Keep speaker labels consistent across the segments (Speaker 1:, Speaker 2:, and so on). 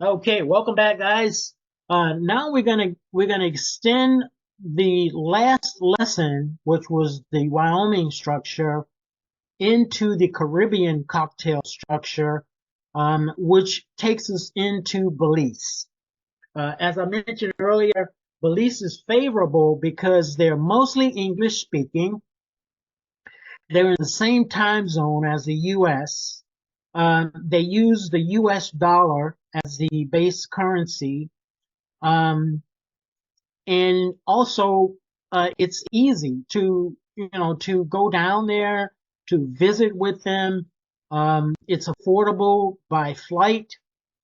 Speaker 1: Okay, welcome back, guys. Now we're gonna extend the last lesson, which was the Wyoming structure, into the Caribbean cocktail structure, which takes us into Belize. As I mentioned earlier, Belize is favorable because they're mostly English speaking. They're in the same time zone as the U.S. They use the U.S. dollar as the base currency. Um, and also, it's easy to go down there to visit with them. It's affordable by flight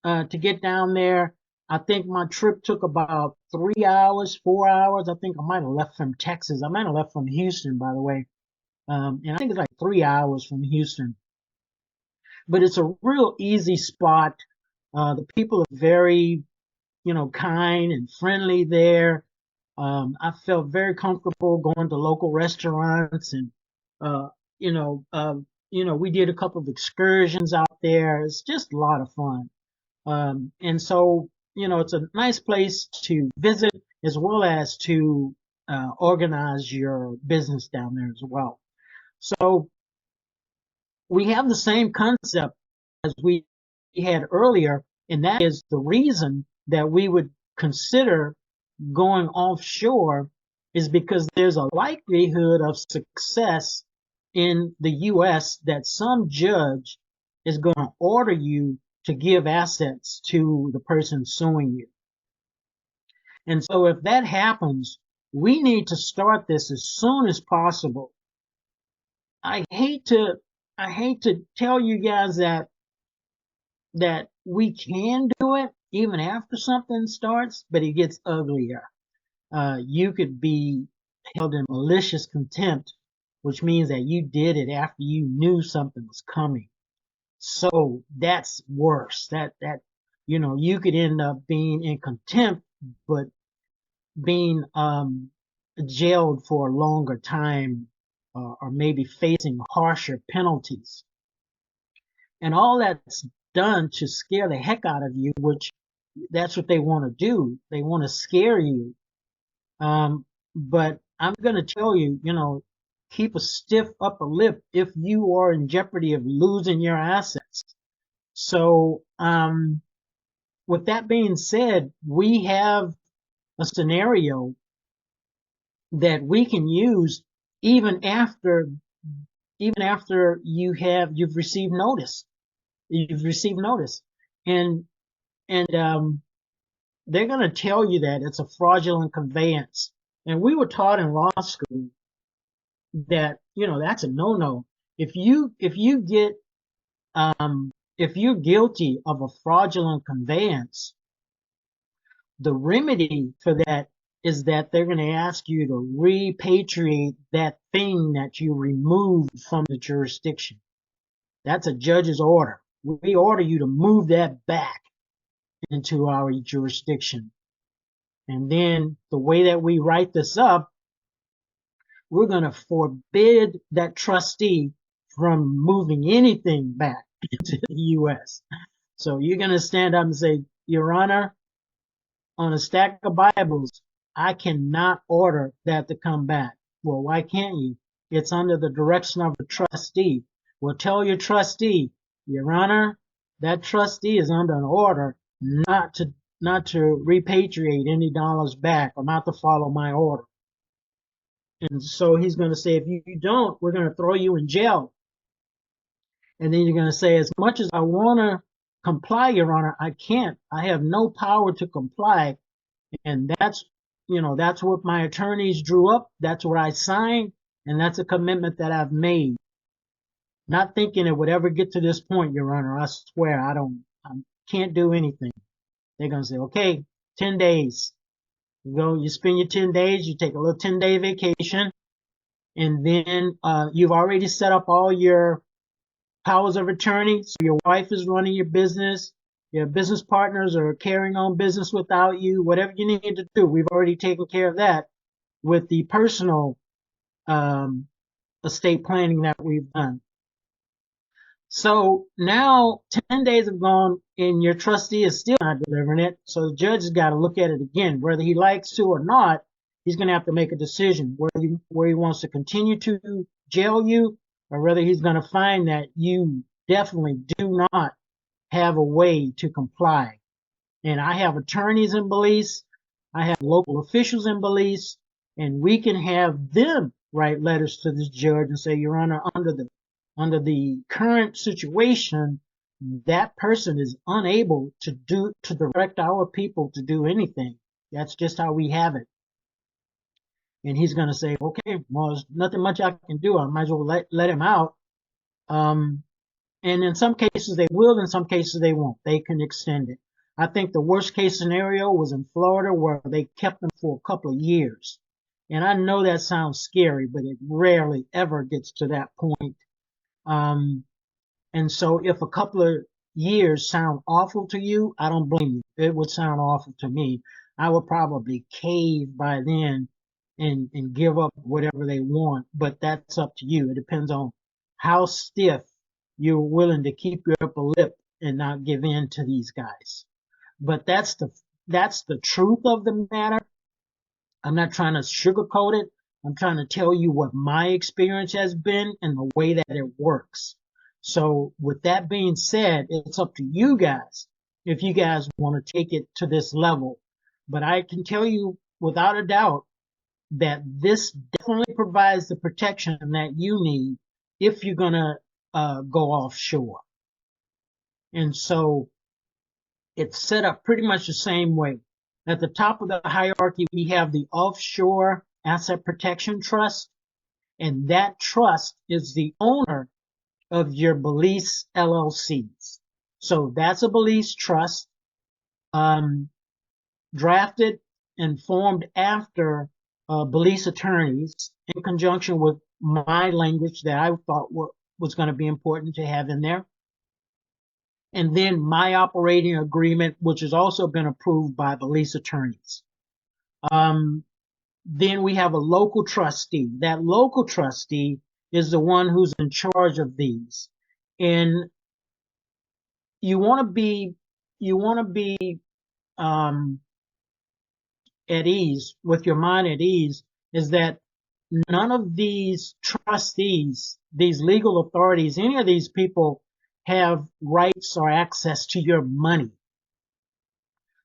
Speaker 1: to get down there. I think my trip took about 3 hours, 4 hours. I think I might have left from Texas. I might have left from Houston, by the way. And I think it's like 3 hours from Houston. But it's a real easy spot. The people are very, kind and friendly there. I felt very comfortable going to local restaurants and, uh, you know, uh, we did a couple of excursions out there. It's just a lot of fun. And so, it's a nice place to visit as well as to organize your business down there as well. So we have the same concept as we had earlier, and that is the reason that we would consider going offshore is because there's a likelihood of success in the US that some judge is going to order you to give assets to the person suing you. And so if that happens, we need to start this as soon as possible. I hate to tell you guys that we can do it even after something starts, but it gets uglier. You could be held in malicious contempt, which means that you did it after you knew something was coming. So that's worse. That you could end up being in contempt, but being jailed for a longer time, or maybe facing harsher penalties. And all that's done to scare the heck out of you, which that's what they want to do. They want to scare you. But I'm going to tell you, keep a stiff upper lip if you are in jeopardy of losing your assets. So, with that being said, we have a scenario that we can use even after you've received notice. You've received notice, and they're going to tell you that it's a fraudulent conveyance. And we were taught in law school that that's a no-no. If you get if you're guilty of a fraudulent conveyance, the remedy for that is that they're going to ask you to repatriate that thing that you removed from the jurisdiction. That's a judge's order. We order you to move that back into our jurisdiction. And then the way that we write this up, we're going to forbid that trustee from moving anything back into the U.S. So you're going to stand up and say, Your Honor, on a stack of Bibles, I cannot order that to come back. Well, why can't you? It's under the direction of the trustee. Well, tell your trustee, Your Honor, that trustee is under an order not to repatriate any dollars back or not to follow my order. And so he's going to say, if you don't, we're going to throw you in jail. And then you're going to say, as much as I want to comply, Your Honor, I can't. I have no power to comply. And that's what my attorneys drew up. That's what I signed. And that's a commitment that I've made. Not thinking it would ever get to this point, Your Honor. I swear I can't do anything. They're going to say, okay, 10 days. You spend your 10 days, you take a little 10-day vacation, and then you've already set up all your powers of attorney. So your wife is running your business, your business partners are carrying on business without you, whatever you need to do. We've already taken care of that with the personal estate planning that we've done. So now 10 days have gone, and your trustee is still not delivering it. So the judge has got to look at it again, whether he likes to or not. He's going to have to make a decision where he wants to continue to jail you, or whether he's going to find that you definitely do not have a way to comply. And I have attorneys in Belize, I have local officials in Belize, and we can have them write letters to this judge and say, Your Honor, under the current situation, that person is unable to direct our people to do anything. That's just how we have it. And he's going to say, okay, well, there's nothing much I can do. I might as well let him out. And in some cases they will, in some cases they won't. They can extend it. I think the worst case scenario was in Florida, where they kept them for a couple of years. And I know that sounds scary, but it rarely ever gets to that point. And so if a couple of years sound awful to you, I don't blame you. It would sound awful to me. I would probably cave by then and give up whatever they want, but that's up to you. It depends on how stiff you're willing to keep your upper lip and not give in to these guys. But that's the truth of the matter. I'm not trying to sugarcoat it. I'm trying to tell you what my experience has been and the way that it works. So with that being said, it's up to you guys if you guys want to take it to this level. But I can tell you without a doubt that this definitely provides the protection that you need if you're going to go offshore. And so it's set up pretty much the same way. At the top of the hierarchy, we have the Offshore Asset Protection Trust, and that trust is the owner of your Belize LLCs. So that's a Belize trust, drafted and formed after Belize attorneys in conjunction with my language that I thought was going to be important to have in there. And then my operating agreement, which has also been approved by Belize attorneys. Then we have a local trustee. That local trustee is the one who's in charge of these. And you want to be at ease, with your mind at ease, is that none of these trustees, these legal authorities, any of these people have rights or access to your money.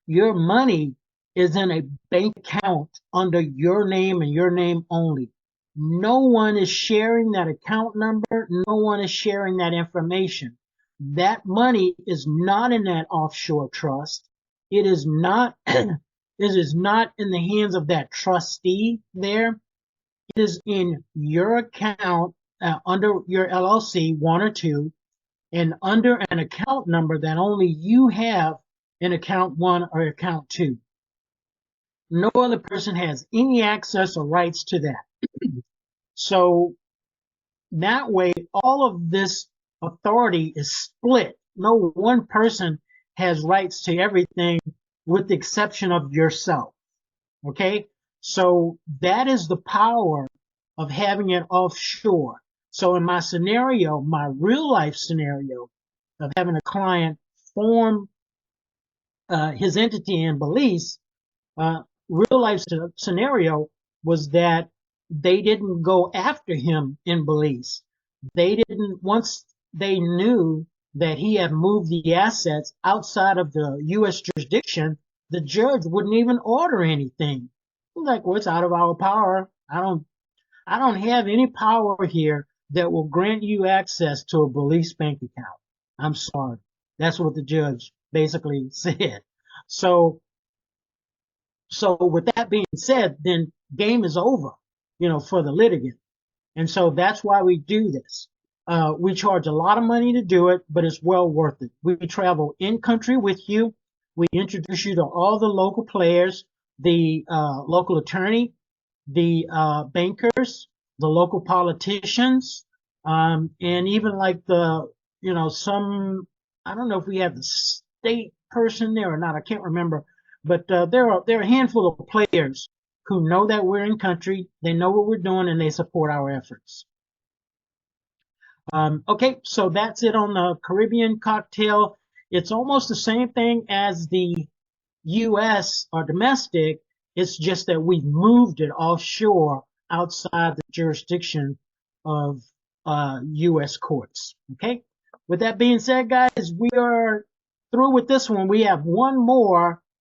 Speaker 1: Your money is in a bank account under your name and your name only. No one is sharing that account number. No one is sharing that information. That money is not in that offshore trust. It is not, it is not in the hands of that trustee there. It is in your account under your LLC, one or two, and under an account number that only you have in account one or account two. No other person has any access or rights to that. So that way, all of this authority is split. No one person has rights to everything with the exception of yourself. Okay? So that is the power of having it offshore. So in my scenario, my real life scenario of having a client form his entity in Belize, real life scenario was that they didn't go after him in Belize. They didn't, once they knew that he had moved the assets outside of the U.S. jurisdiction, the judge wouldn't even order anything. Like, well, it's out of our power. I don't have any power here that will grant you access to a Belize bank account. I'm sorry. That's what the judge basically said. So with that being said, then game is over, for the litigant. And so that's why we do this. We charge a lot of money to do it, but it's well worth it. We travel in country with you. We introduce you to all the local players, the local attorney, the bankers, the local politicians, and even like some, I don't know if we have the state person there or not. I can't remember. But there are a handful of players who know that we're in country, they know what we're doing, and they support our efforts. Okay, so that's it on the Caribbean cocktail. It's almost the same thing as the U.S. or domestic. It's just that we've moved it offshore outside the jurisdiction of U.S. courts. Okay. With that being said, guys, we are through with this one. We have one more